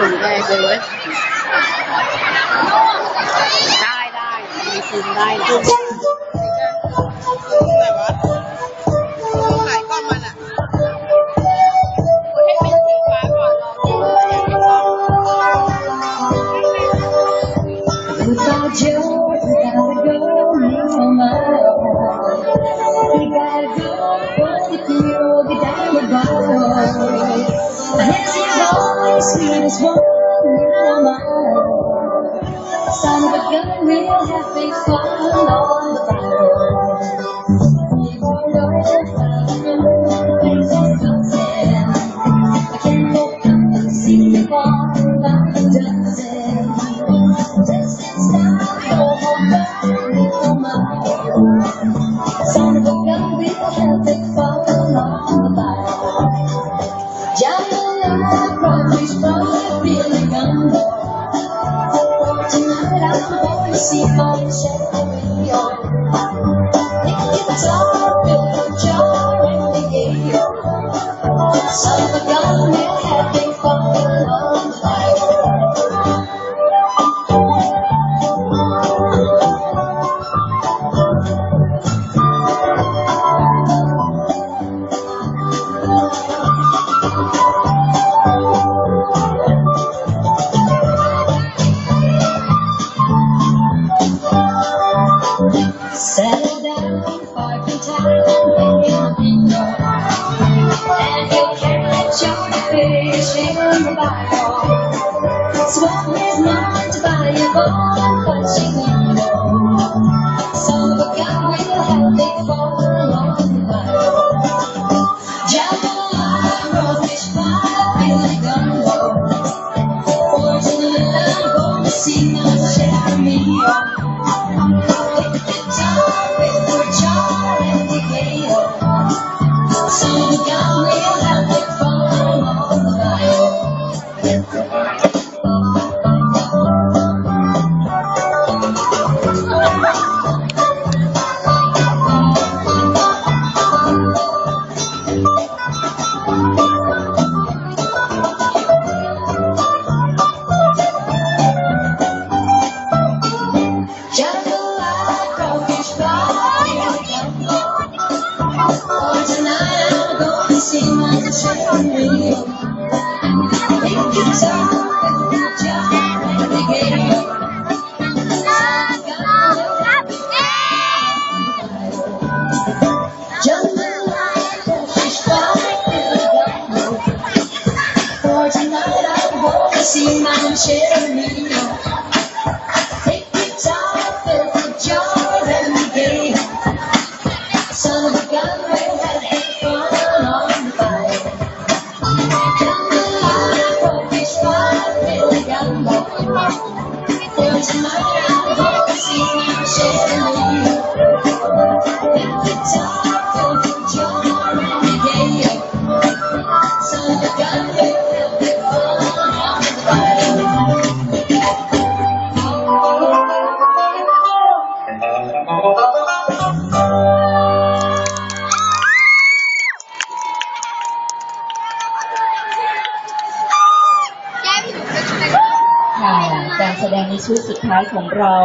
สูงแรงเลยเว้ยได้มีซูมได้นะแต่ว่าขายก้อนมันอ่ะให้เป็นสีฟ้าก่อนWithout you, without go, no matter. You gotta go, but if you be down the road, there's your voice, sweetest one, no matter. Son of a gun, we'll have big fun on the road. You won't know things are something. I can't go up and see you fall like a dozen. Son of a gun, we'll have big fun on the battle. Jambalaya, crawfish, fry, feeling gumbo. Tonight I'm going to see my cherry on. Pick guitar, fill your jar, and the gale. Son of a gun, we'll have big fun on the battle. Settle down, fighting time, baby, and you'll catch your fish in the bottle. Swap his mind to buy a ball, but she won't know. Son of a gun, we'll have big fun on the battle. Jambalaya, crawfish, fry, feeling gumbo. For tonight I'm going to see my cherry on. Son of a gun, we'll have big fun on the bayou. Jambalaya, crawfish, fry, feeling gumbo. For tonight I'm going to see my cherry on. Pick guitar, fill your jar, and the gale. Jambalaya, crawfish, fry, feeling gumbo. For tonight I'm going to see my cherry on. Pick guitar, fill your jar, and the gale. Son of a gun, we'll have big fun on the bayou. Jambalaya, crawfish, fry, feeling gumbo. For tonight I'm going to see my cherry on. Pick guitar, fill your jar, and the gale. Son of a gun, we'll have big fun on the bayou. การแสดงในชุดสุดท้ายของเรา